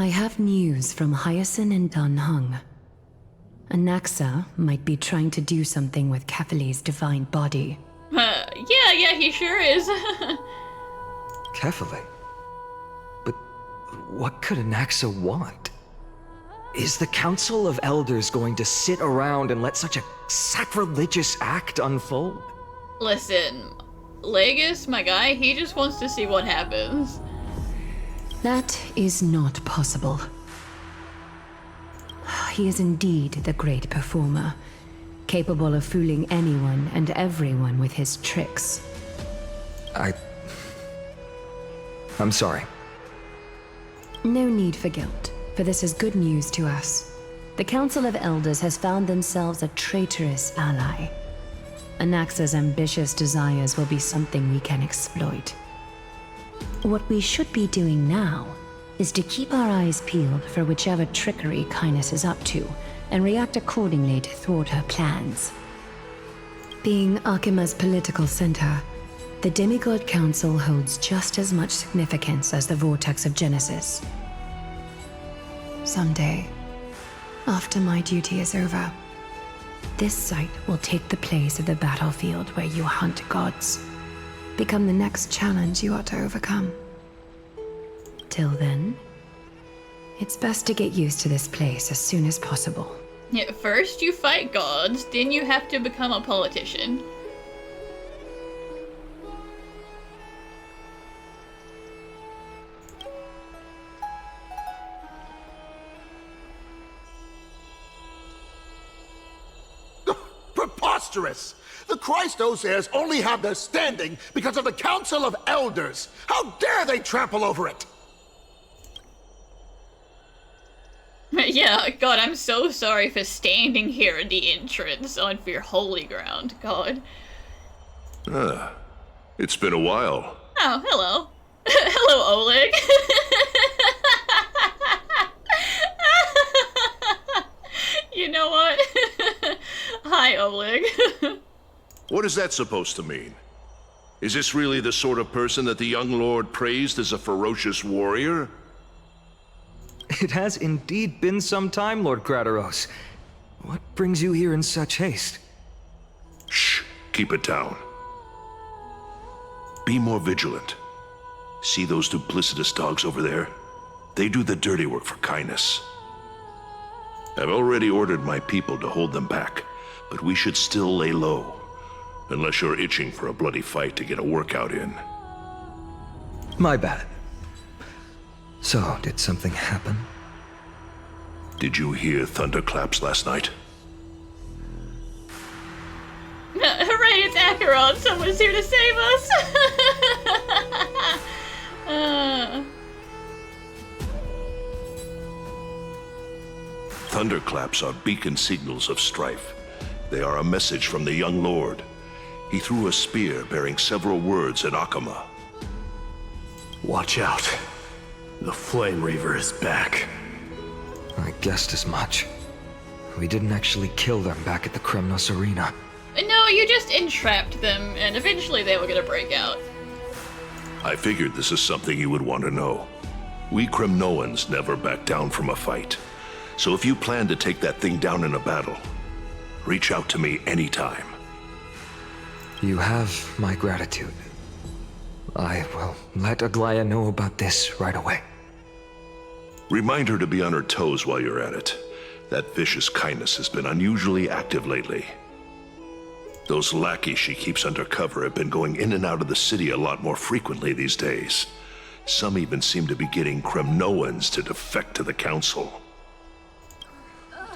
I have news from Hyacinth and Dan Hung. Anaxa might be trying to do something with Kefali's divine body. Yeah, he sure is. Kefali? But what could Anaxa want? Is the Council of Elders going to sit around and let such a sacrilegious act unfold? Listen, Legis, my guy, he just wants to see what happens. That is not possible. He is indeed the great performer, capable of fooling anyone and everyone with his tricks. I'm sorry. No need for guilt, for this is good news to us. The Council of Elders has found themselves a traitorous ally. Anaxa's ambitious desires will be something we can exploit. What we should be doing now is to keep our eyes peeled for whichever trickery Kindness is up to, and react accordingly to thwart her plans. Being Akima's political center, the Demigod Council holds just as much significance as the Vortex of Genesis. Someday, after my duty is over, this site will take the place of the battlefield where you hunt gods. Become the next challenge you ought to overcome. Till then, it's best to get used to this place as soon as possible. Yeah, first you fight gods, then you have to become a politician. Preposterous! The Christos heirs only have their standing because of the Council of Elders! How dare they trample over it! Yeah, God, I'm so sorry for standing here at the entrance on your holy ground, God. It's been a while. Oh, hello. Hello, Oleg. You know what? Hi, Oleg. What is that supposed to mean? Is this really the sort of person that the young lord praised as a ferocious warrior? It has indeed been some time, Lord Crateros. What brings you here in such haste? Shh, keep it down. Be more vigilant. See those duplicitous dogs over there? They do the dirty work for Kindness. I've already ordered my people to hold them back, but we should still lay low. Unless you're itching for a bloody fight to get a workout in. My bad. So, did something happen? Did you hear thunderclaps last night? Hooray, it's Acheron! Someone's here to save us! Thunderclaps are beacon signals of strife. They are a message from the young lord. He threw a spear bearing several words at Akama. Watch out. The Flame Reaver is back. I guessed as much. We didn't actually kill them back at the Kremnos Arena. No, you just entrapped them, and eventually they were gonna break out. I figured this is something you would want to know. We Kremnoans never back down from a fight. So if you plan to take that thing down in a battle, reach out to me anytime. You have my gratitude. I will let Aglaya know about this right away. Remind her to be on her toes while you're at it. That vicious Kindness has been unusually active lately. Those lackeys she keeps under cover have been going in and out of the city a lot more frequently these days. Some even seem to be getting Kremnoans to defect to the Council.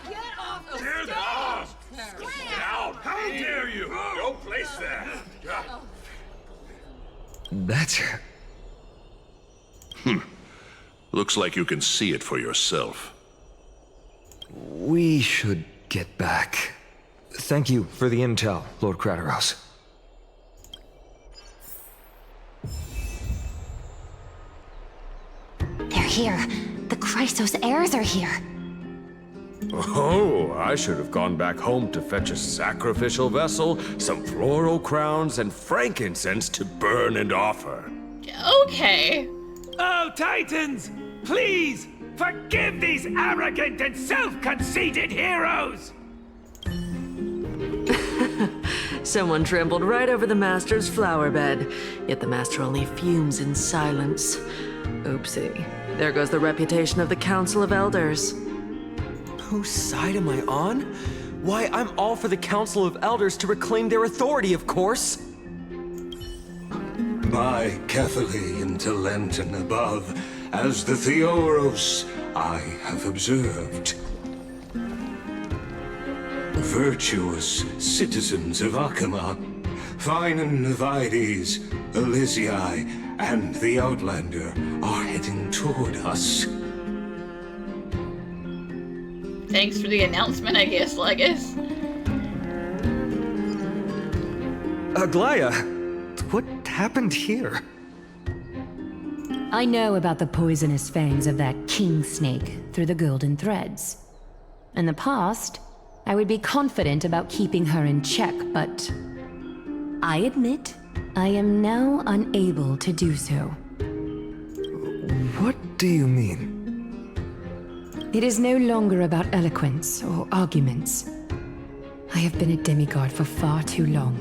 Get off! Down! How dare you! Don't place that! That's her. Looks like you can see it for yourself. We should get back. Thank you for the intel, Lord Crateros. They're here. The Christos heirs are here. Oh, I should have gone back home to fetch a sacrificial vessel, some floral crowns, and frankincense to burn and offer. Okay. Oh, Titans! Please! Forgive these arrogant and self-conceited heroes! Someone trampled right over the Master's flower bed, yet the Master only fumes in silence. Oopsie. There goes the reputation of the Council of Elders. Whose side am I on? Why, I'm all for the Council of Elders to reclaim their authority, of course. By carefully into Lenten above, as the Theoros I have observed. Virtuous citizens of Akama, fine Navides, Elysiae, and the Outlander are heading toward us. Thanks for the announcement, I guess, Legus. Aglaya, what happened here? I know about the poisonous fangs of that king snake through the golden threads. In the past, I would be confident about keeping her in check, but I admit I am now unable to do so. What do you mean? It is no longer about eloquence or arguments. I have been a demigod for far too long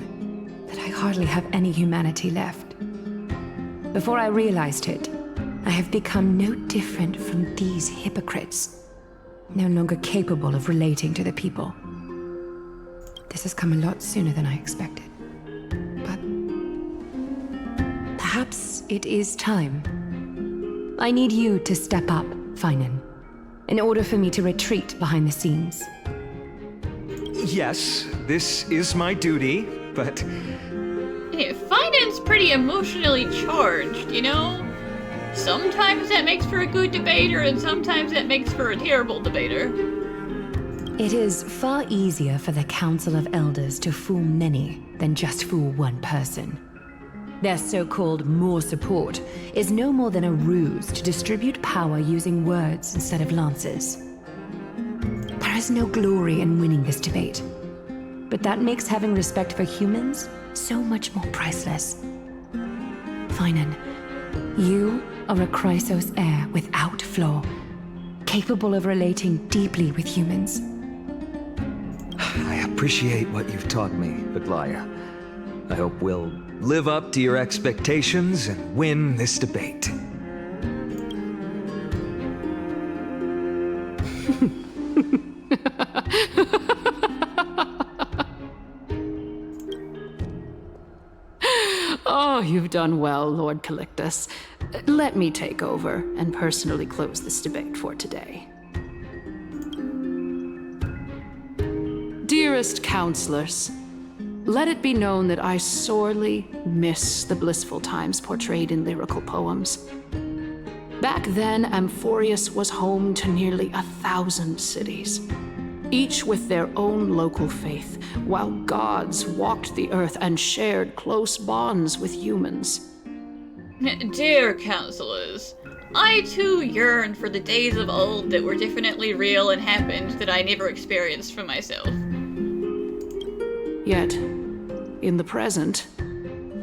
that I hardly have any humanity left. Before I realized it, I have become no different from these hypocrites, no longer capable of relating to the people. This has come a lot sooner than I expected. But perhaps it is time. I need you to step up, Finan, in order for me to retreat behind the scenes. Yes, this is my duty, but... Yeah, Finan's pretty emotionally charged, you know? Sometimes that makes for a good debater, and sometimes that makes for a terrible debater. It is far easier for the Council of Elders to fool many than just fool one person. Their so-called more support is no more than a ruse to distribute power using words instead of lances. There is no glory in winning this debate, but that makes having respect for humans so much more priceless. Finan, you are a Chrysos heir without flaw, capable of relating deeply with humans. I appreciate what you've taught me, Aglaya. I hope we'll live up to your expectations and win this debate. Oh, you've done well, Lord Calictus. Let me take over and personally close this debate for today. Dearest counselors, let it be known that I sorely miss the blissful times portrayed in lyrical poems. Back then, Amphoreus was home to nearly 1,000 cities, each with their own local faith, while gods walked the earth and shared close bonds with humans. Dear counselors, I too yearn for the days of old that were definitely real and happened that I never experienced for myself. Yet, in the present,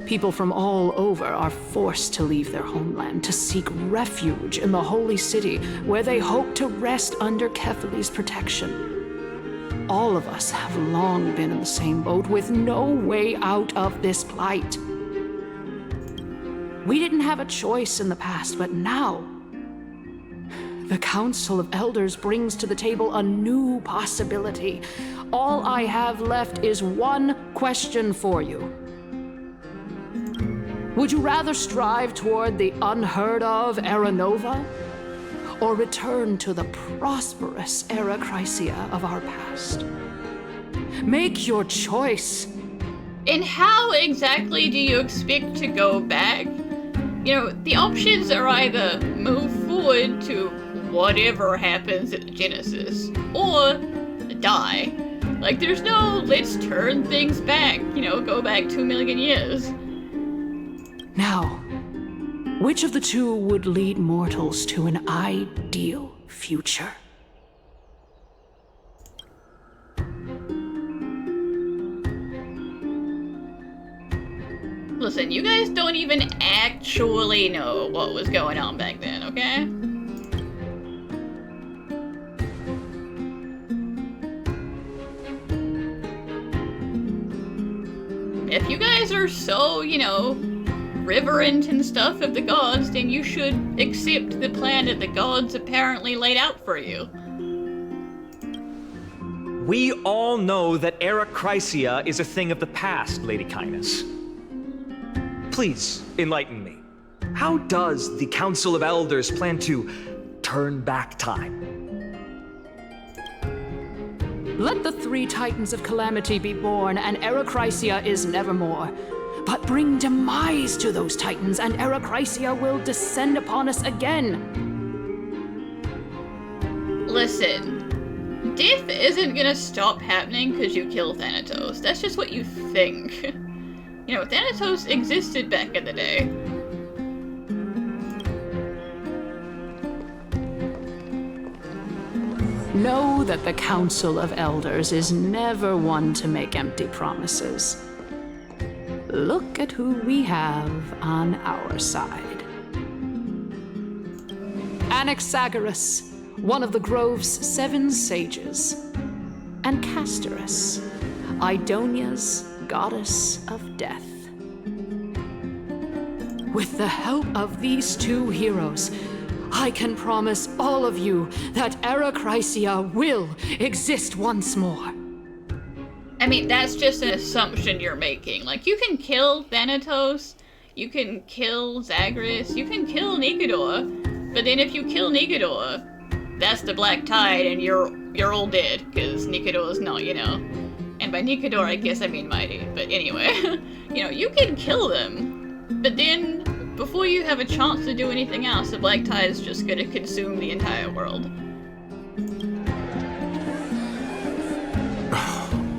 people from all over are forced to leave their homeland to seek refuge in the holy city, where they hope to rest under Kethali's protection. All of us have long been in the same boat, with no way out of this plight. We didn't have a choice in the past, but now, the Council of Elders brings to the table a new possibility. All I have left is one question for you. Would you rather strive toward the unheard of Era Nova, or return to the prosperous Era Chrysia of our past? Make your choice. And how exactly do you expect to go back? You know, the options are either move forward to whatever happens at Genesis, or die. Like, there's no let's turn things back, you know, go back 2 million years. Now, which of the two would lead mortals to an ideal future? Listen, you guys don't even actually know what was going on back then, okay? you guys are so, reverent and stuff of the gods, then you should accept the plan that the gods apparently laid out for you. We all know that Anaxagoras is a thing of the past, Lady Kindness. Please, enlighten me. How does the Council of Elders plan to turn back time? Let the 3 Titans of Calamity be born, and Anaxagoras is nevermore. But bring demise to those Titans, and Anaxagoras will descend upon us again. Listen, death isn't gonna stop happening because you kill Thanatos. That's just what you think. Thanatos existed back in the day. Know that the Council of Elders is never one to make empty promises. Look at who we have on our side. Anaxagoras, one of the Grove's 7 sages, and Castorice, Idonia's goddess of death. With the help of these 2 heroes, I can promise all of you that Anaxagoras will exist once more. I mean, that's just an assumption you're making. Like, you can kill Thanatos, you can kill Zagreus, you can kill Nigador, but then if you kill Nigador, that's the Black Tide and you're all dead, because Nigador's not, And by Nigador, I guess I mean Mighty, but anyway. You can kill them, but then before you have a chance to do anything else, the Black Tide is just gonna consume the entire world.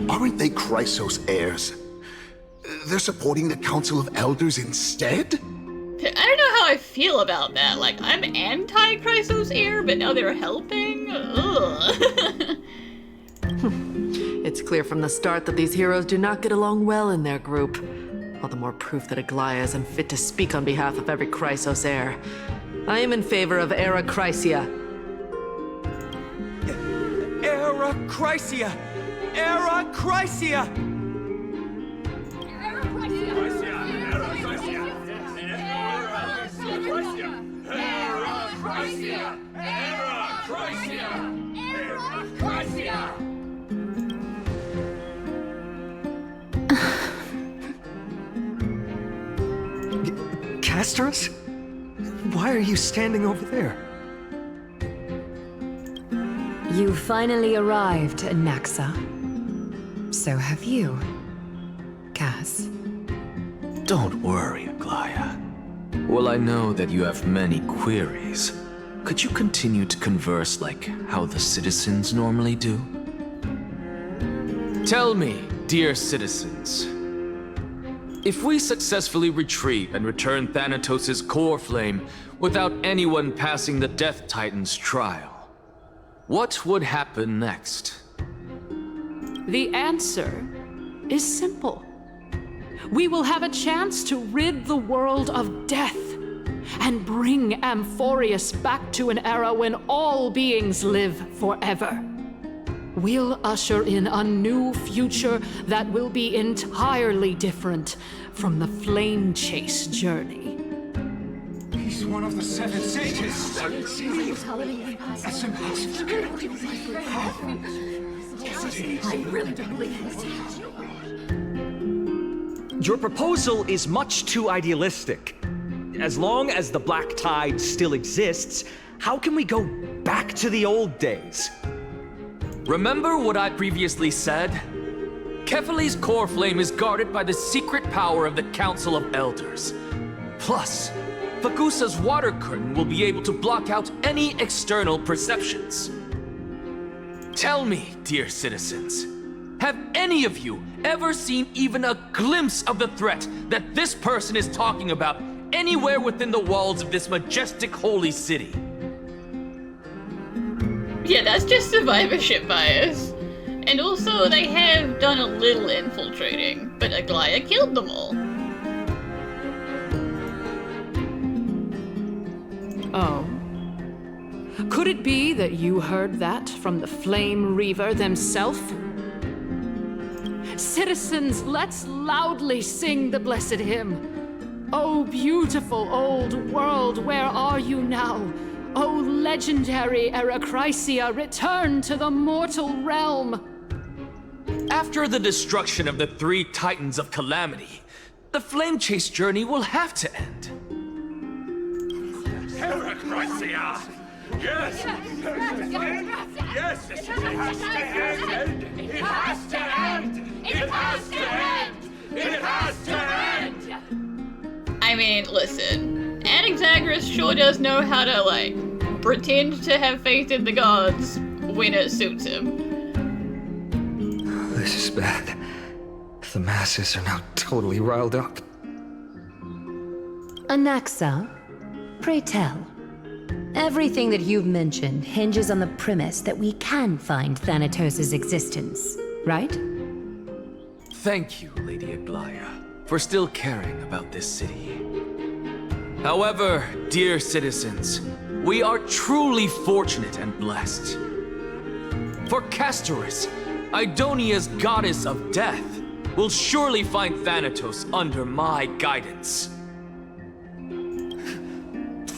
Aren't they Chrysos heirs? They're supporting the Council of Elders instead? I don't know how I feel about that. Like, I'm anti-Chrysos heir, but now they're helping? Ugh. It's clear from the start that these heroes do not get along well in their group. All the more proof that Aglaya is unfit to speak on behalf of every Chrysos heir. I am in favor of Anaxagoras. Anaxagoras! Anaxagoras! Castorice? Why are you standing over there? You finally arrived, Anaxa. So have you, Cass. Don't worry, Aglaya. Well, I know that you have many queries. Could you continue to converse like how the citizens normally do? Tell me, dear citizens, if we successfully retrieve and return Thanatos' core flame without anyone passing the Death Titan's trial, what would happen next? The answer is simple. We will have a chance to rid the world of death and bring Amphoreus back to an era when all beings live forever. We'll usher in a new future that will be entirely different from the flame chase journey. He's one of the 7 sages. That's impossible. I really don't believe Your proposal is much too idealistic. As long as the Black Tide still exists, how can we go back to the old days? Remember what I previously said? Kefali's core flame is guarded by the secret power of the Council of Elders. Plus, Fagusa's water curtain will be able to block out any external perceptions. Tell me, dear citizens, have any of you ever seen even a glimpse of the threat that this person is talking about anywhere within the walls of this majestic holy city? Yeah, that's just survivorship bias. And also, they have done a little infiltrating, but Aglaya killed them all. Oh. Could it be that you heard that from the Flame Reaver themselves? Citizens, let's loudly sing the blessed hymn. O beautiful old world, where are you now? O legendary Arakrysia, return to the mortal realm! After the destruction of the 3 Titans of Calamity, the Flame Chase journey will have to end. Arakrysia! Yes! Yes! It has to end! It has to end! It has to end! It has to end! I mean, listen. Anaxagoras sure does know how to, like, pretend to have faith in the gods when it suits him. This is bad. The masses are now totally riled up. Anaxa, pray tell. Everything that you've mentioned hinges on the premise that we can find Thanatos' existence, right? Thank you, Lady Aglaya, for still caring about this city. However, dear citizens, we are truly fortunate and blessed. For Castorice, Idonia's goddess of death, will surely find Thanatos under my guidance.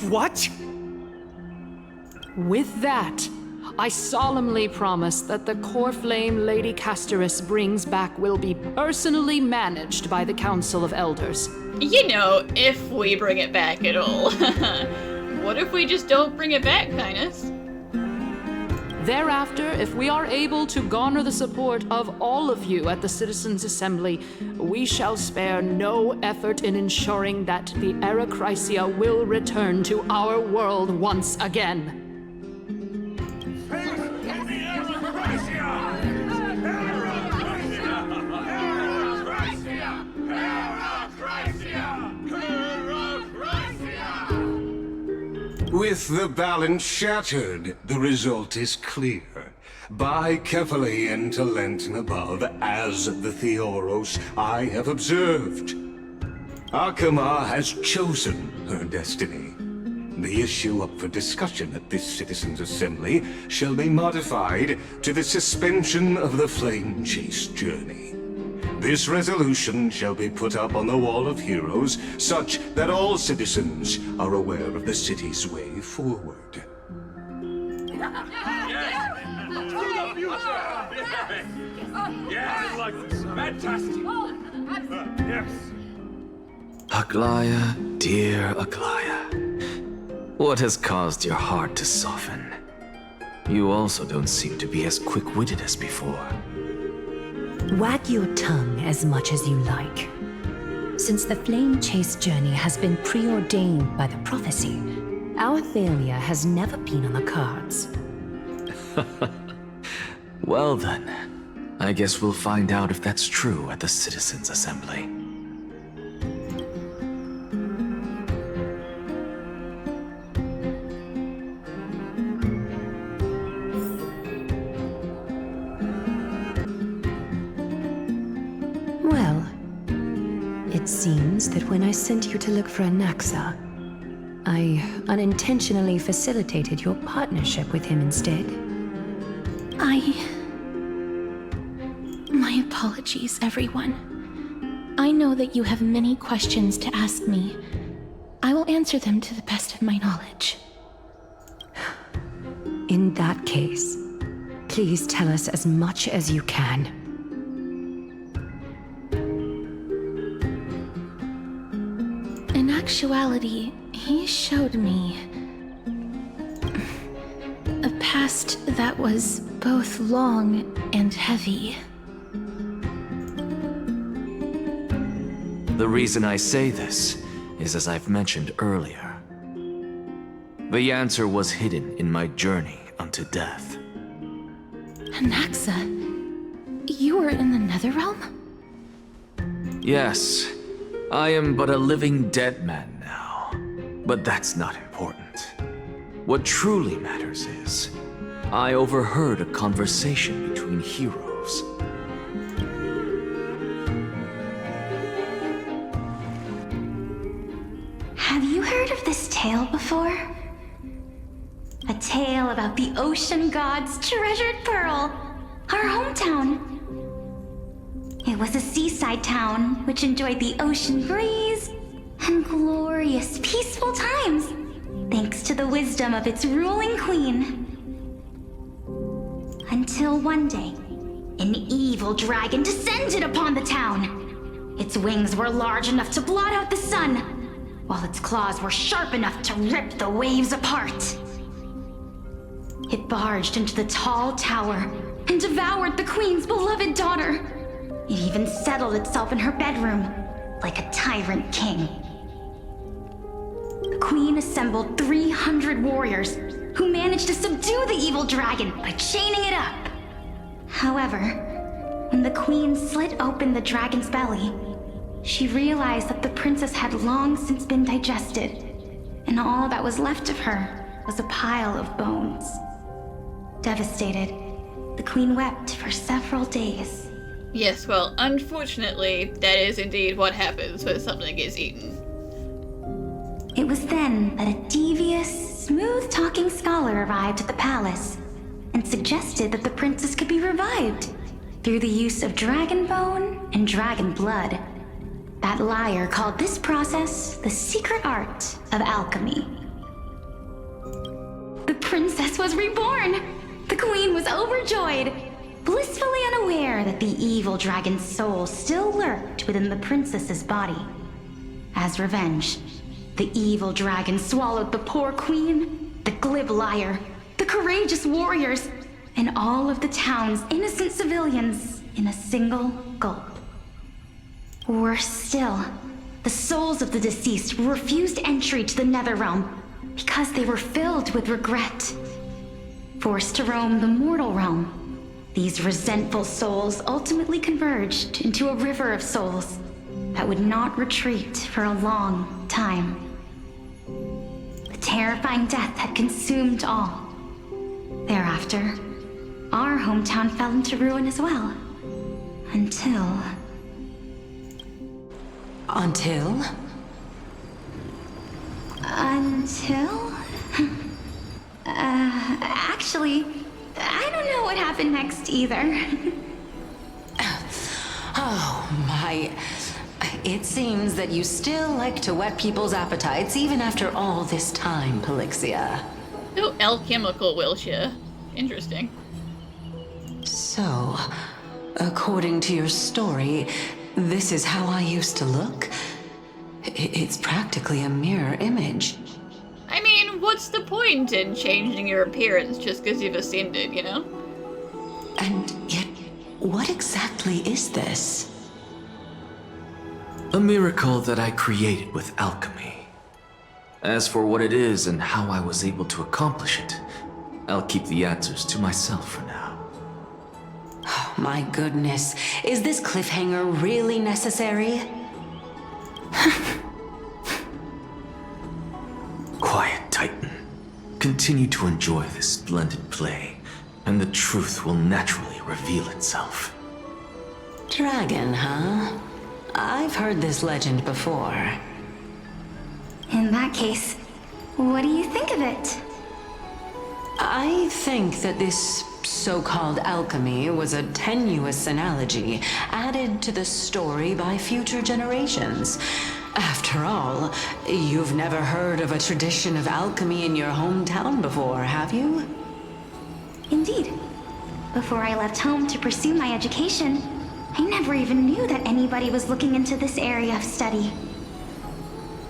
What? With that, I solemnly promise that the core flame Lady Castorice brings back will be personally managed by the Council of Elders. You know, if we bring it back at all. What if we just don't bring it back, Highness? Thereafter, if we are able to garner the support of all of you at the Citizens' Assembly, we shall spare no effort in ensuring that the Arakrysia will return to our world once again. With the balance shattered, the result is clear. Buy carefully into Lenten above, as the Theoros I have observed. Akama has chosen her destiny. The issue up for discussion at this Citizens' Assembly shall be modified to the suspension of the Flame Chase journey. This resolution shall be put up on the Wall of Heroes, such that all citizens are aware of the city's way forward. Yes, like this. Fantastic. Yes. Aglaya, dear Aglaya. What has caused your heart to soften? You also don't seem to be as quick-witted as before. Wag your tongue as much as you like. Since the Flame Chase journey has been preordained by the prophecy, our failure has never been on the cards. Well then, I guess we'll find out if that's true at the Citizens' Assembly. It seems that when I sent you to look for Anaxa, I unintentionally facilitated your partnership with him instead. My apologies, everyone. I know that you have many questions to ask me. I will answer them to the best of my knowledge. In that case, please tell us as much as you can. In actuality, he showed me a past that was both long and heavy. The reason I say this is as I've mentioned earlier. The answer was hidden in my journey unto death. Anaxa, you were in the Netherrealm? Yes, I am but a living dead man now. But that's not important. What truly matters is, I overheard a conversation between heroes. Have you heard of this tale before? A tale about the ocean god's treasured pearl, our hometown. It was a seaside town which enjoyed the ocean breeze and glorious, peaceful times, thanks to the wisdom of its ruling queen. Until one day, an evil dragon descended upon the town. Its wings were large enough to blot out the sun, while its claws were sharp enough to rip the waves apart. It barged into the tall tower and devoured the queen's beloved daughter. It even settled itself in her bedroom, like a tyrant king. The queen assembled 300 warriors who managed to subdue the evil dragon by chaining it up. However, when the queen slit open the dragon's belly, she realized that the princess had long since been digested, and all that was left of her was a pile of bones. Devastated, the queen wept for several days. Yes, well, unfortunately, that is indeed what happens when something is eaten. It was then that a devious, smooth-talking scholar arrived at the palace and suggested that the princess could be revived through the use of dragon bone and dragon blood. That liar called this process the secret art of alchemy. The princess was reborn! The queen was overjoyed, blissfully unaware that the evil dragon's soul still lurked within the princess's body. As revenge, the evil dragon swallowed the poor queen, the glib liar, the courageous warriors, and all of the town's innocent civilians in a single gulp. Worse still, the souls of the deceased refused entry to the Netherrealm because they were filled with regret. Forced to roam the mortal realm, these resentful souls ultimately converged into a river of souls that would not retreat for a long time. The terrifying death had consumed all. Thereafter, our hometown fell into ruin as well. Until... Until? Actually, I don't know what happened next either. Oh, my... It seems that you still like to whet people's appetites even after all this time, Pelixia. Oh, alchemical Wilshire. Interesting. So, according to your story, this is how I used to look? It's practically a mirror image. I mean, what's the point in changing your appearance just because you've ascended, you know? And yet, what exactly is this? A miracle that I created with alchemy. As for what it is and how I was able to accomplish it, I'll keep the answers to myself for now. Oh, my goodness, is this cliffhanger really necessary? Quiet, Titan. Continue to enjoy this splendid play, and the truth will naturally reveal itself. Dragon, huh? I've heard this legend before. In that case, what do you think of it? I think that this so-called alchemy was a tenuous analogy added to the story by future generations. After all, you've never heard of a tradition of alchemy in your hometown before, have you? Indeed. Before I left home to pursue my education, I never even knew that anybody was looking into this area of study.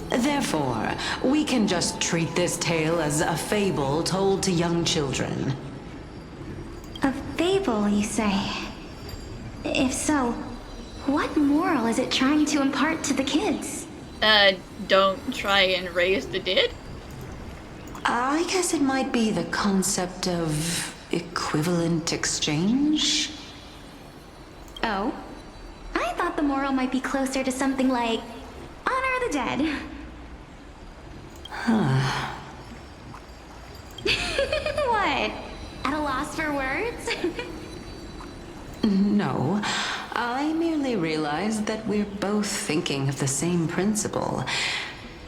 Therefore, we can just treat this tale as a fable told to young children. A fable, you say? If so, what moral is it trying to impart to the kids? Don't try and raise the dead? I guess it might be the concept of equivalent exchange? Oh? I thought the moral might be closer to something like honor the dead. Huh. What? At a loss for words? No, I merely realized that we're both thinking of the same principle.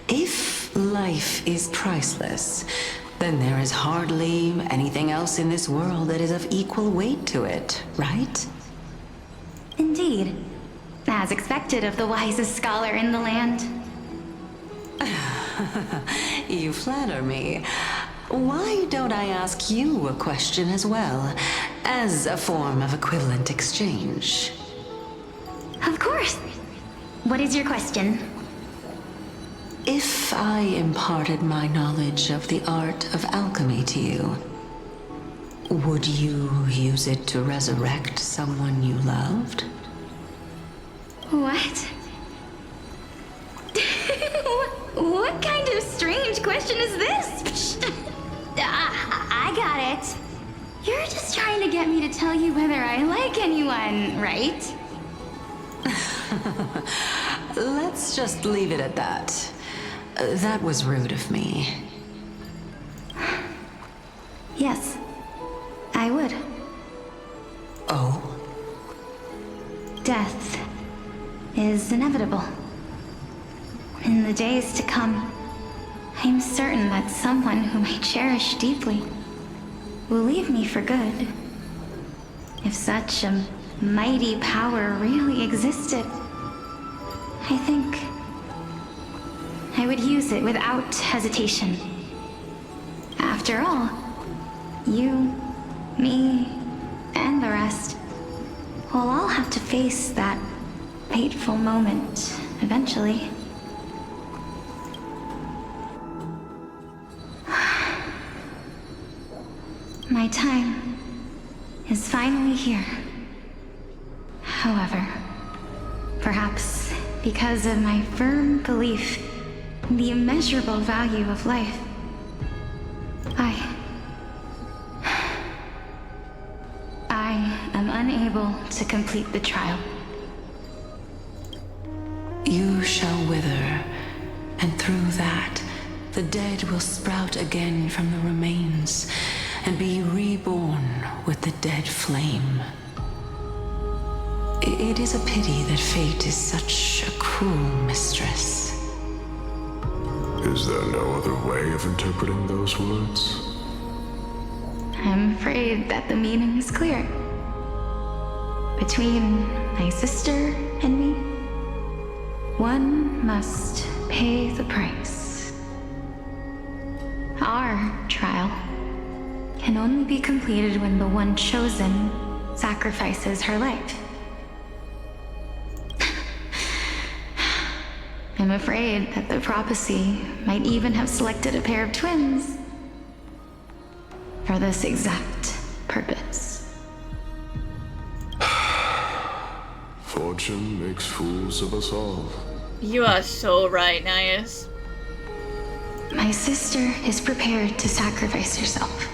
If life is priceless, then there is hardly anything else in this world that is of equal weight to it, right? Indeed. As expected of the wisest scholar in the land. You flatter me. Why don't I ask you a question as well, as a form of equivalent exchange? Of course. What is your question? If I imparted my knowledge of the art of alchemy to you, would you use it to resurrect someone you loved? What? What kind of strange question is this? I got it. You're just trying to get me to tell you whether I like anyone, right? Let's just leave it at that. That was rude of me. Yes, I would. Oh? Death is inevitable. In the days to come, I'm certain that someone whom I cherish deeply will leave me for good. If such a mighty power really existed, I think I would use it without hesitation. After all, you, me, and the rest will all have to face that fateful moment eventually. My time is finally here. However, perhaps because of my firm belief in the immeasurable value of life, I am unable to complete the trial. You shall wither, and through that, the dead will sprout again from the remains and be reborn with the dead flame. It is a pity that fate is such a cruel mistress. Is there no other way of interpreting those words? I'm afraid that the meaning is clear. Between my sister and me, one must pay the price. Our trial can only be completed when the one chosen sacrifices her life. I'm afraid that the prophecy might even have selected a pair of twins for this exact purpose. Fortune makes fools of us all. You are so right, Nias. My sister is prepared to sacrifice herself.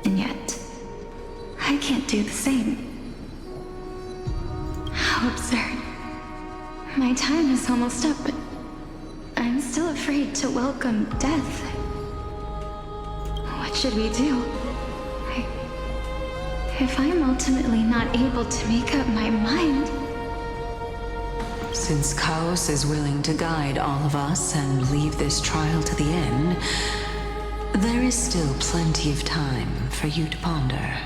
And yet, I can't do the same. How absurd. My time is almost up, but I'm still afraid to welcome death. What should we do? If I'm ultimately not able to make up my mind... Since Chaos is willing to guide all of us and leave this trial to the end, there is still plenty of time for you to ponder.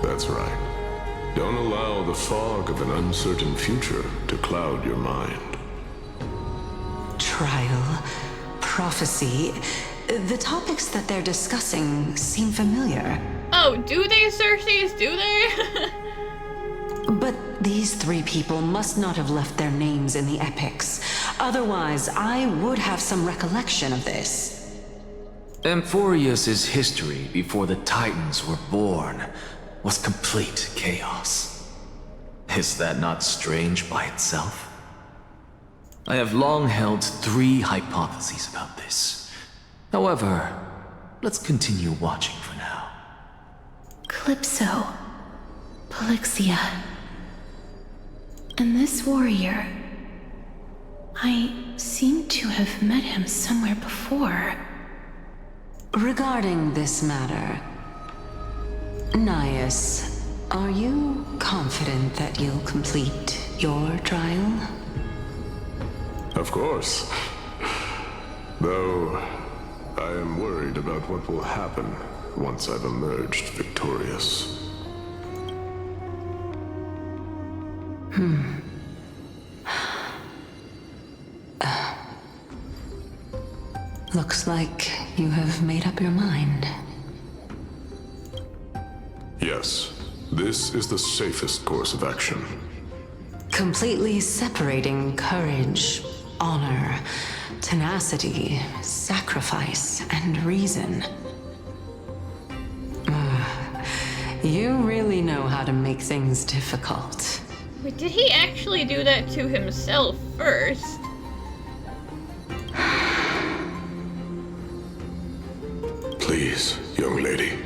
That's right. Don't allow the fog of an uncertain future to cloud your mind. Trial, prophecy, the topics that they're discussing seem familiar. Oh, do they, Xerxes? Do they? But these three people must not have left their names in the epics. Otherwise, I would have some recollection of this. Amphoreus' history before the Titans were born was complete chaos. Is that not strange by itself? I have long held 3 hypotheses about this. However, let's continue watching for now. Calypso, Polixia, and this warrior. I seem to have met him somewhere before. Regarding this matter, Nias, are you confident that you'll complete your trial? Of course. Though, I am worried about what will happen once I've emerged victorious. Looks like you have made up your mind. Yes, this is the safest course of action. Completely separating courage, honor, tenacity, sacrifice, and reason. You really know how to make things difficult. Wait, did he actually do that to himself first? Please, young lady,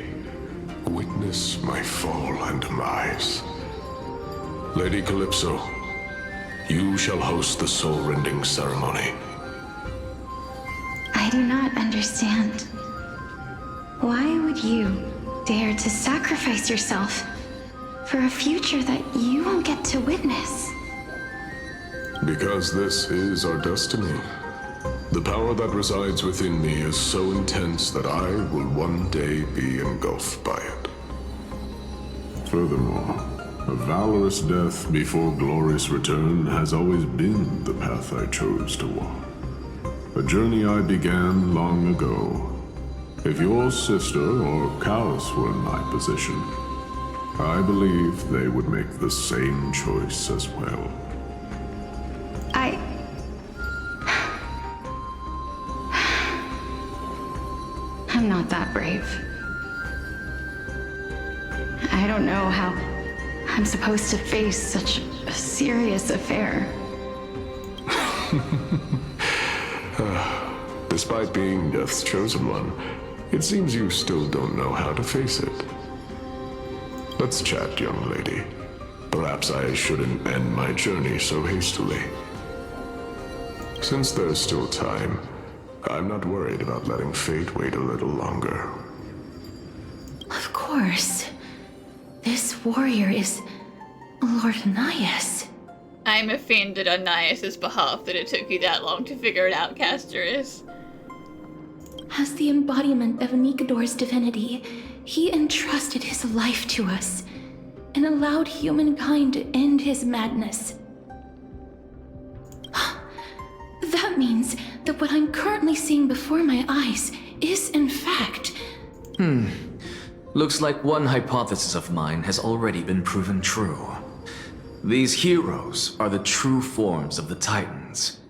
witness my fall and demise. Lady Calypso, you shall host the soul-rending ceremony. I do not understand. Why would you dare to sacrifice yourself for a future that you won't get to witness? Because this is our destiny. The power that resides within me is so intense that I will one day be engulfed by it. Furthermore, a valorous death before glorious return has always been the path I chose to walk. A journey I began long ago. If your sister or Callus were in my position, I believe they would make the same choice as well. I'm not that brave. I don't know how I'm supposed to face such a serious affair. Despite being Death's chosen one, it seems you still don't know how to face it. Let's chat, young lady. Perhaps I shouldn't end my journey so hastily. Since there's still time, I'm not worried about letting fate wait a little longer. Of course. This warrior is Lord Anias. I'm offended on Nias' behalf that it took you that long to figure it out, Castorice. As the embodiment of Nicodor's divinity, he entrusted his life to us and allowed humankind to end his madness. That means that what I'm currently seeing before my eyes is, in fact... Looks like one hypothesis of mine has already been proven true. These heroes are the true forms of the Titans,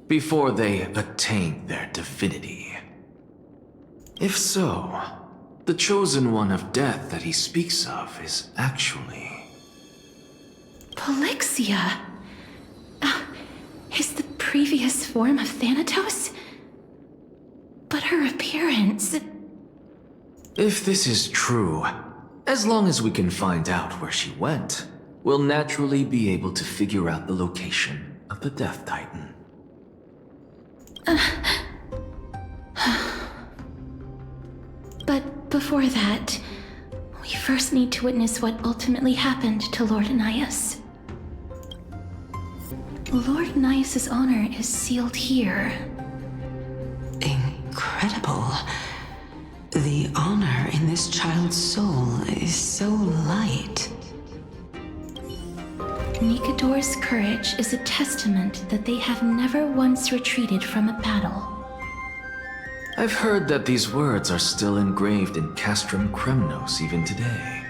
before they attained their divinity. If so, the chosen one of death that he speaks of is actually... Polixia? Is the previous form of Thanatos? But her appearance... If this is true, as long as we can find out where she went, we'll naturally be able to figure out the location of the Death Titan. But before that, we first need to witness what ultimately happened to Lord Anias. Lord Anias' honor is sealed here. Incredible. The honor in this child's soul is so light. Nicodor's courage is a testament that they have never once retreated from a battle. I've heard that these words are still engraved in Castrum Kremnos even today.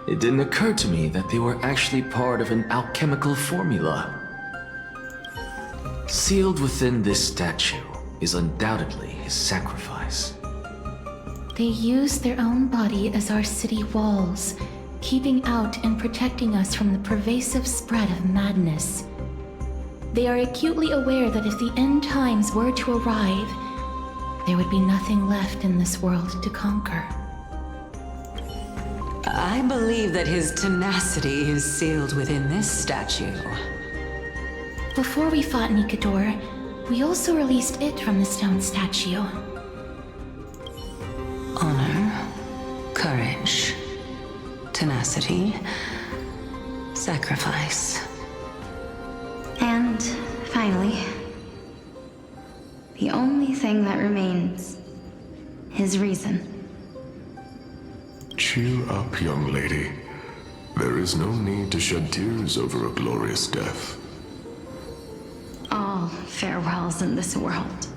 It didn't occur to me that they were actually part of an alchemical formula. Sealed within this statue is undoubtedly his sacrifice. They use their own body as our city walls, keeping out and protecting us from the pervasive spread of madness. They are acutely aware that if the end times were to arrive, there would be nothing left in this world to conquer. I believe that his tenacity is sealed within this statue. Before we fought Nicodor, we also released it from the stone statue. Honor, courage, tenacity, sacrifice. And finally, the only thing that remains is reason. Cheer up, young lady. There is no need to shed tears over a glorious death. All farewells in this world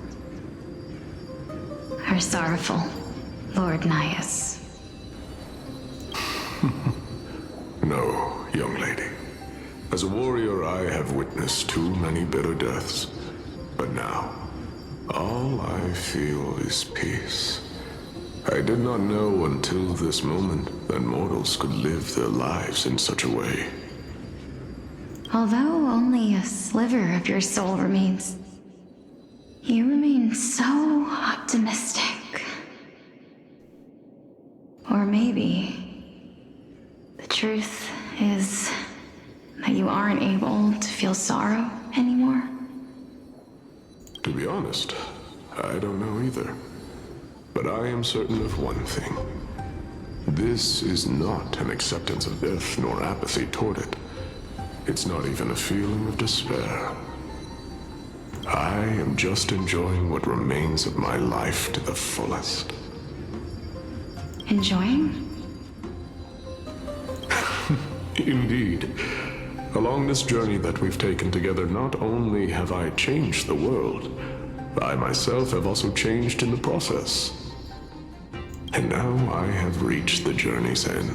are sorrowful, Lord Nias. No, young lady. As a warrior, I have witnessed too many bitter deaths. But now, all I feel is peace. I did not know until this moment that mortals could live their lives in such a way. Although only a sliver of your soul remains, you remain so optimistic. Or maybe the truth is that you aren't able to feel sorrow anymore. To be honest, I don't know either. But I am certain of one thing. This is not an acceptance of death nor apathy toward it. It's not even a feeling of despair. I am just enjoying what remains of my life to the fullest. Enjoying? Indeed. Along this journey that we've taken together, not only have I changed the world, I myself have also changed in the process. And now I have reached the journey's end.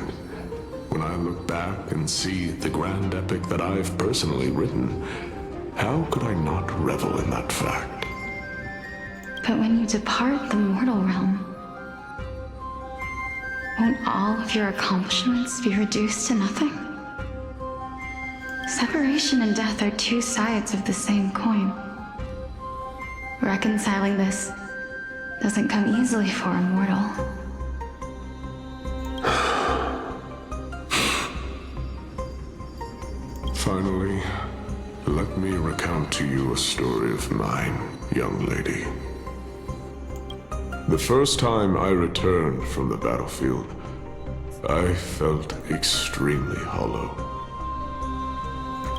When I look back and see the grand epic that I've personally written, how could I not revel in that fact? But when you depart the mortal realm, won't all of your accomplishments be reduced to nothing? Separation and death are two sides of the same coin. Reconciling this doesn't come easily for a mortal. Finally, let me recount to you a story of mine, young lady. The first time I returned from the battlefield, I felt extremely hollow.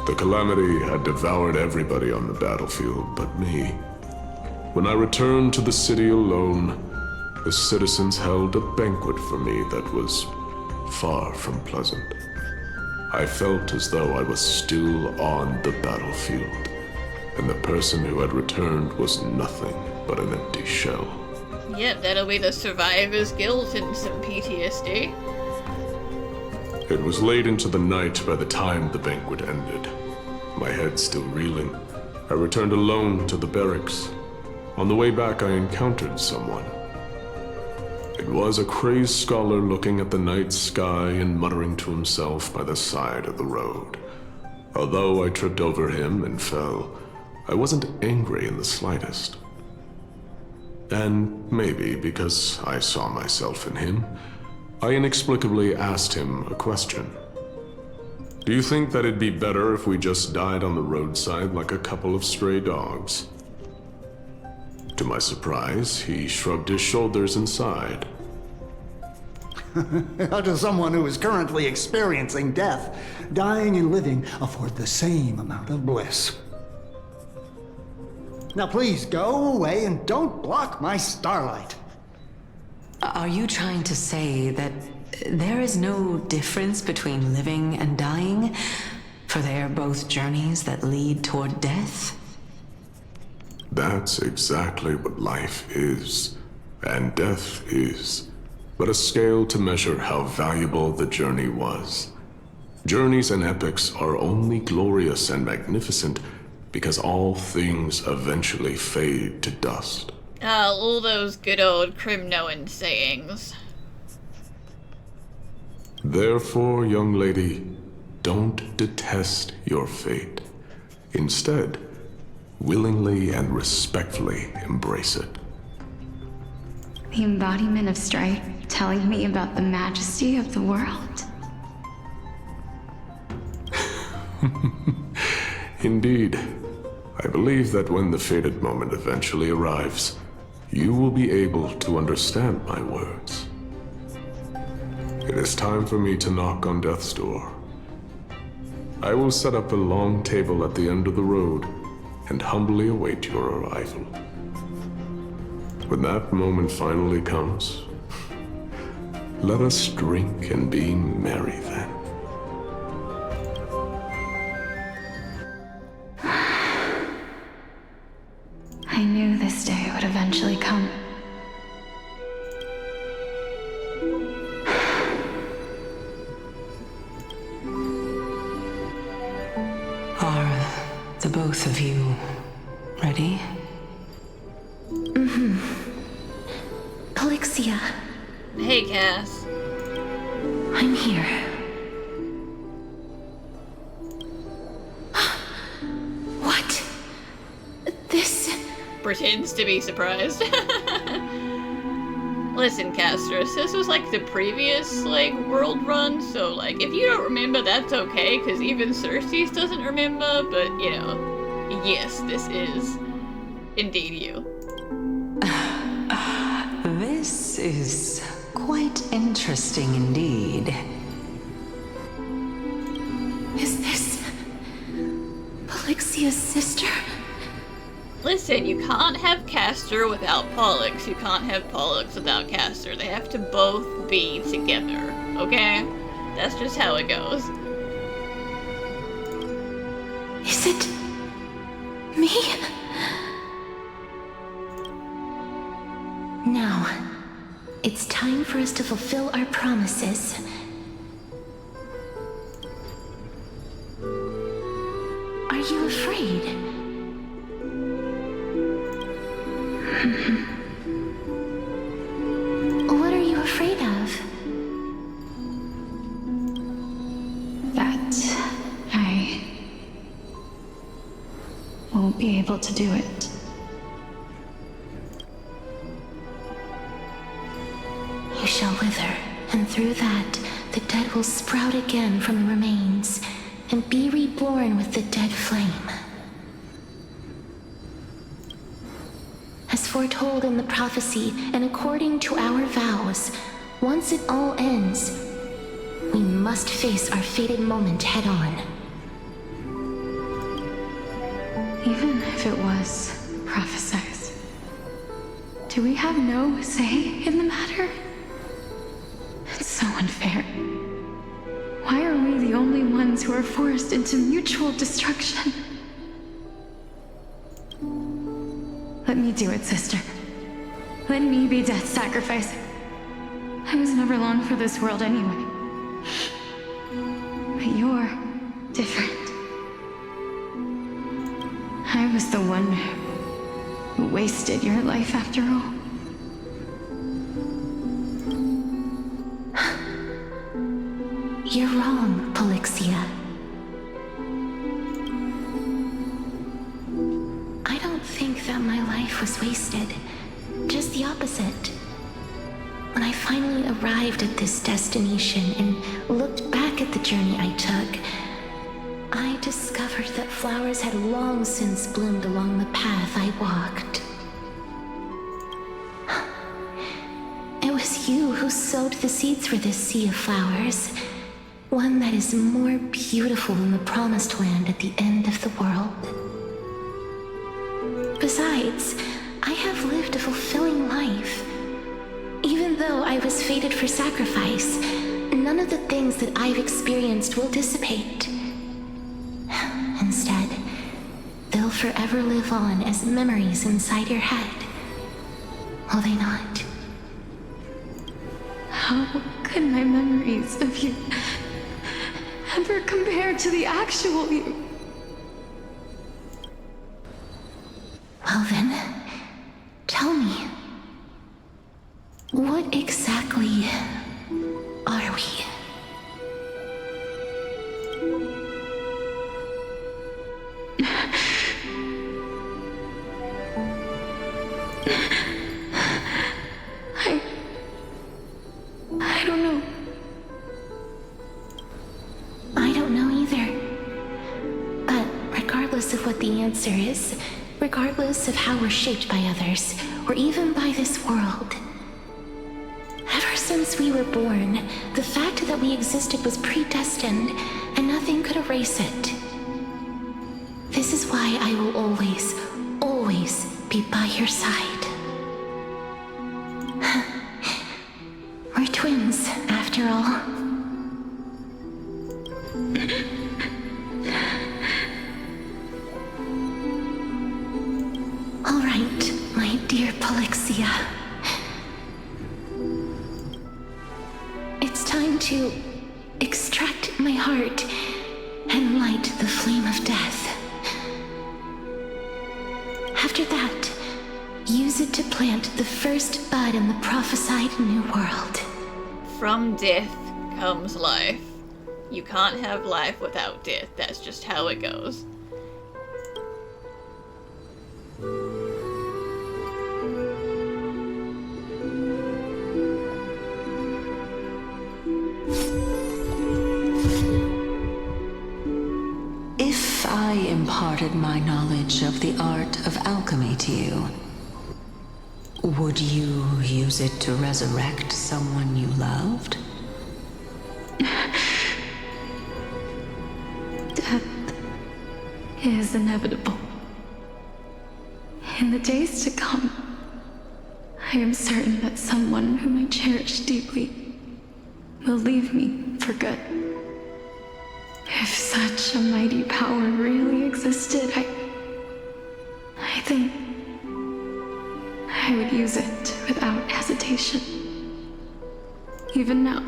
The calamity had devoured everybody on the battlefield but me. When I returned to the city alone, the citizens held a banquet for me that was far from pleasant. I felt as though I was still on the battlefield, and the person who had returned was nothing but an empty shell. Yep, that'll be the survivor's guilt and some PTSD. It was late into the night by the time the banquet ended. My head still reeling, I returned alone to the barracks. On the way back, I encountered someone. It was a crazed scholar looking at the night sky and muttering to himself by the side of the road. Although I tripped over him and fell, I wasn't angry in the slightest. And maybe because I saw myself in him, I inexplicably asked him a question. Do you think that it'd be better if we just died on the roadside like a couple of stray dogs? To my surprise, he shrugged his shoulders and sighed. How does someone who is currently experiencing death, dying and living, afford the same amount of bliss? Now please go away and don't block my starlight. Are you trying to say that there is no difference between living and dying? For they are both journeys that lead toward death? That's exactly what life is, and death is, but a scale to measure how valuable the journey was. Journeys and epics are only glorious and magnificent because all things eventually fade to dust. All those good old Crimnoan sayings. Therefore, young lady, don't detest your fate. Instead, willingly and respectfully embrace it. The embodiment of strife telling me about the majesty of the world. Indeed. I believe that when the fated moment eventually arrives, you will be able to understand my words. It is time for me to knock on death's door. I will set up a long table at the end of the road and humbly await your arrival. When that moment finally comes, let us drink and be merry then. I knew this day would eventually come. Are the both of you ready? Mm-hmm. Polixia. Hey, Cass. I'm here. What? This... Pretends to be surprised. Listen, Castorice, this was like the previous, world run, so, if you don't remember, that's okay, because even Cersei doesn't remember, but, yes, this is indeed you. This is quite interesting indeed. Is this... Polixia's sister? Listen, you can't have Castor without Pollux. You can't have Pollux without Castor. They have to both be together, okay? That's just how it goes. Is it... me? Now, it's time for us to fulfill our promises. Are you afraid? What are you afraid of? That I won't be able to do it. You shall wither, and through that, the dead will sprout again from the remains, and be reborn with the dead flame. As foretold in the prophecy, and according to our vows, once it all ends, we must face our fated moment head-on. Even if it was prophesized, do we have no say in the matter? It's so unfair. Why are we the only ones who are forced into mutual destruction? Let me do it, sister. Let me be death's sacrifice. I was never long for this world anyway. But you're different. I was the one who wasted your life after all. You're wrong, Polixia. I don't think that my life was wasted. Just the opposite. When I finally arrived at this destination and looked back at the journey I took, I discovered that flowers had long since bloomed along the path I walked. It was you who sowed the seeds for this sea of flowers. One that is more beautiful than the promised land at the end of the world. Besides, I have lived a fulfilling life. Even though I was fated for sacrifice, none of the things that I've experienced will dissipate. Instead, they'll forever live on as memories inside your head. Will they not? How could my memories of you ever compare to the actual you? Well then, tell me, what exactly are we? I don't know. I don't know either. But regardless of what the answer is, regardless of how we're shaped by others, or even by this world, ever since we were born, the fact that we existed was predestined, and nothing could erase it. This is why I will always, always be by your side. We're twins, after all. All right. night, my dear Polixia. It's time to extract my heart and light the flame of death. After that, use it to plant the first bud in the prophesied new world. From death comes life. You can't have life without death. That's just how it goes. If I imparted my knowledge of the art of alchemy to you, would you use it to resurrect someone you loved? Death is inevitable. In the days to come, I am certain that someone whom I cherish deeply will leave me for good. If such a mighty power really existed, I think I would use it without hesitation. Even now,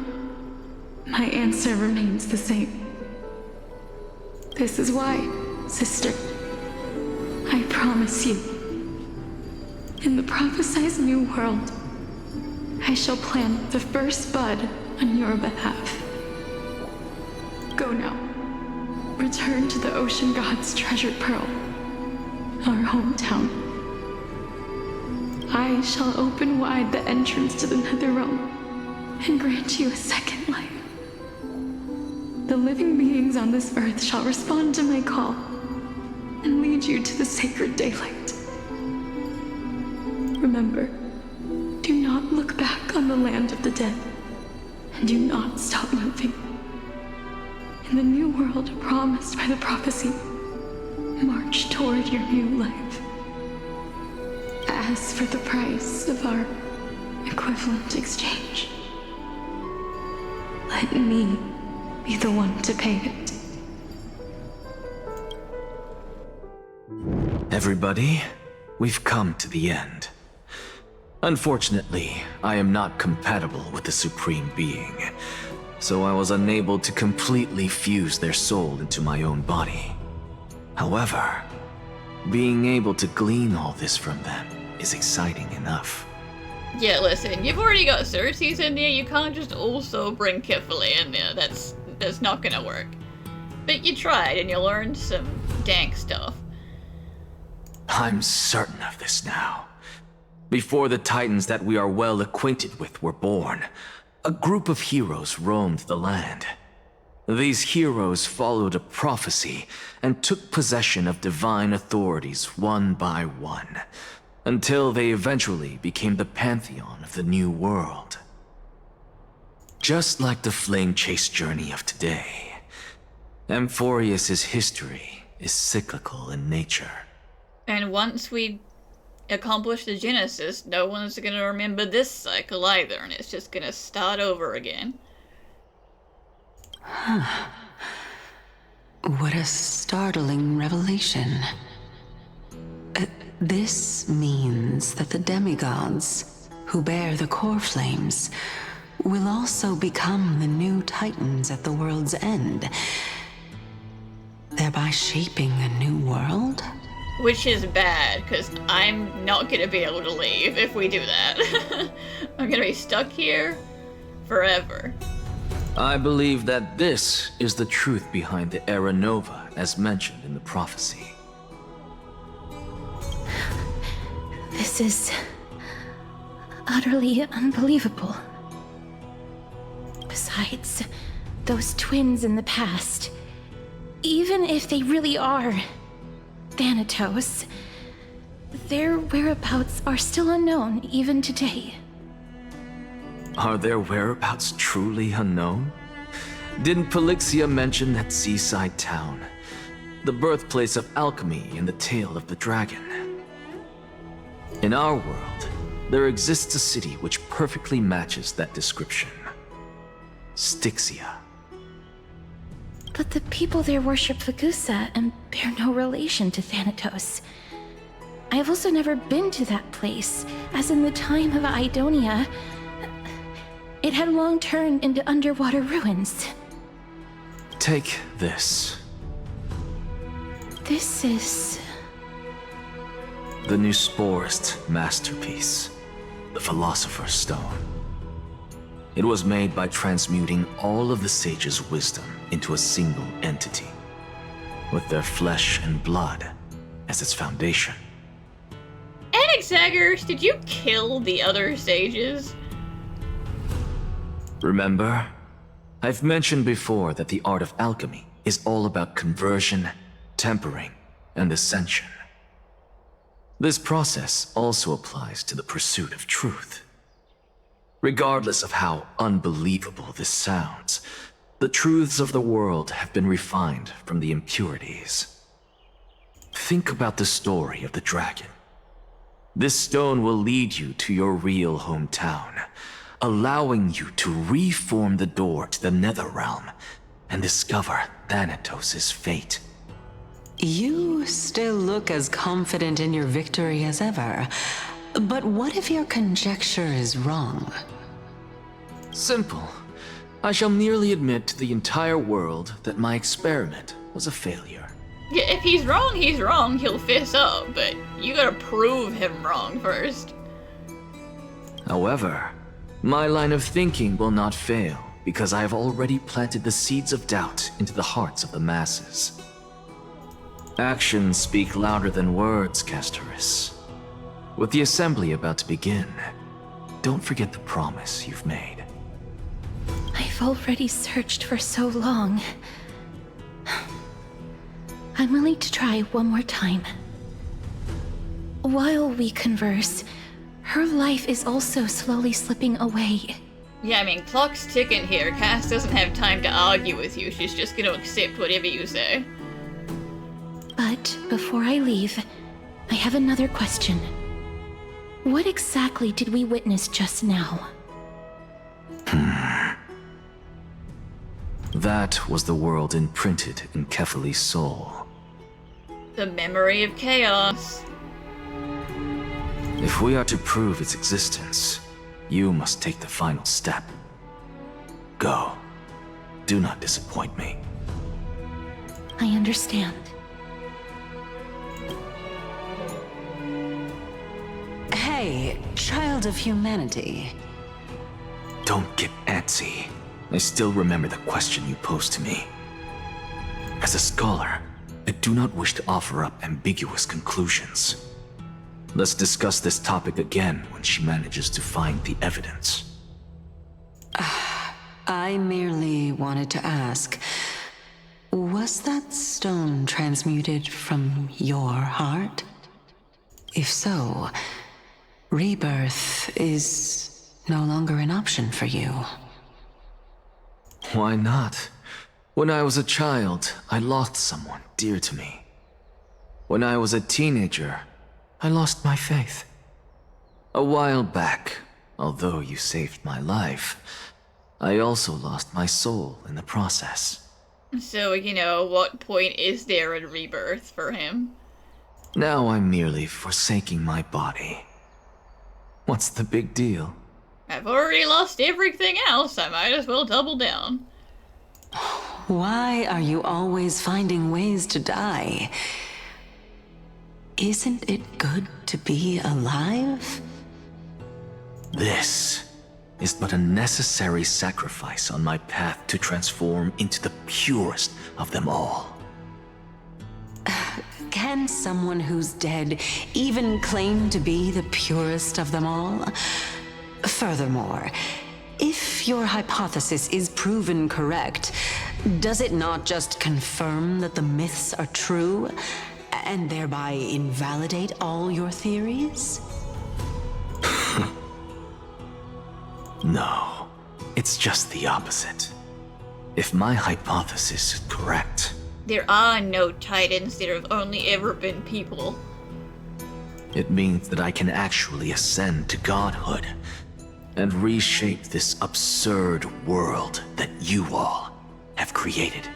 my answer remains the same. This is why, sister, I promise you, in the prophesied new world, I shall plant the first bud on your behalf. Go now. Return to the ocean god's treasured pearl, our hometown. I shall open wide the entrance to the Netherrealm and grant you a second life. The living beings on this earth shall respond to my call and lead you to the sacred daylight. Remember, do not look back on the land of the dead, and do not stop moving. In the new world promised by the prophecy, march toward your new life. As for the price of our equivalent exchange, let me be the one to pay it. Everybody, we've come to the end. Unfortunately, I am not compatible with the Supreme Being, so I was unable to completely fuse their soul into my own body. However, being able to glean all this from them is exciting enough. Yeah, listen, you've already got Cersei's in there, you can't just also bring Kefali in there, that's not gonna work. But you tried, and you learned some dank stuff. I'm certain of this now. Before the Titans that we are well acquainted with were born, a group of heroes roamed the land. These heroes followed a prophecy and took possession of divine authorities one by one, until they eventually became the pantheon of the new world. Just like the flame chase journey of today, Amphoreus' history is cyclical in nature. And once we accomplish the Genesis, no one's gonna remember this cycle either, and it's just gonna start over again. Huh. What a startling revelation. This means that the demigods, who bear the core flames, will also become the new Titans at the world's end, thereby shaping a new world? Which is bad, because I'm not gonna be able to leave if we do that. I'm gonna be stuck here forever. I believe that this is the truth behind the Era Nova, as mentioned in the prophecy. This is utterly unbelievable. Besides, those twins in the past, even if they really are Thanatos, their whereabouts are still unknown even today. Are their whereabouts truly unknown? Didn't Polixia mention that seaside town, the birthplace of alchemy and the tale of the dragon? In our world, there exists a city which perfectly matches that description. Styxia. But the people there worship Fagusa and bear no relation to Thanatos. I've also never been to that place, as in the time of Idonia, it had long turned into underwater ruins. Take this. This is... the Nusporist masterpiece, the Philosopher's Stone. It was made by transmuting all of the sages' wisdom into a single entity, with their flesh and blood as its foundation. Anaxagoras, did you kill the other sages? Remember? I've mentioned before that the art of alchemy is all about conversion, tempering, and ascension. This process also applies to the pursuit of truth. Regardless of how unbelievable this sounds, the truths of the world have been refined from the impurities. Think about the story of the dragon. This stone will lead you to your real hometown, allowing you to reform the door to the Netherrealm and discover Thanatos' fate. You still look as confident in your victory as ever. But what if your conjecture is wrong? Simple. I shall merely admit to the entire world that my experiment was a failure. Yeah, if he's wrong, he's wrong. He'll fess up, but you gotta prove him wrong first. However, my line of thinking will not fail because I have already planted the seeds of doubt into the hearts of the masses. Actions speak louder than words, Castorice. With the assembly about to begin, don't forget the promise you've made. I've already searched for so long. I'm willing to try one more time. While we converse, her life is also slowly slipping away. Yeah, I mean, clock's ticking here. Cass doesn't have time to argue with you. She's just gonna accept whatever you say. But before I leave, I have another question. What exactly did we witness just now? That was the world imprinted in Kefali's soul. The memory of chaos. If we are to prove its existence, you must take the final step. Go. Do not disappoint me. I understand. Hey, child of humanity. Don't get antsy. I still remember the question you posed to me. As a scholar, I do not wish to offer up ambiguous conclusions. Let's discuss this topic again when she manages to find the evidence. I merely wanted to ask, was that stone transmuted from your heart? If so, rebirth is no longer an option for you. Why not? When I was a child, I lost someone dear to me. When I was a teenager, I lost my faith. A while back, although you saved my life, I also lost my soul in the process. So, you know, what point is there in rebirth for him? Now I'm merely forsaking my body. What's the big deal? I've already lost everything else. I might as well double down. Why are you always finding ways to die? Isn't it good to be alive? This is but a necessary sacrifice on my path to transform into the purest of them all. Can someone who's dead even claim to be the purest of them all? Furthermore, if your hypothesis is proven correct, does it not just confirm that the myths are true, and thereby invalidate all your theories? No, it's just the opposite. If my hypothesis is correct, there are no titans, there have only ever been people. It means that I can actually ascend to godhood and reshape this absurd world that you all have created.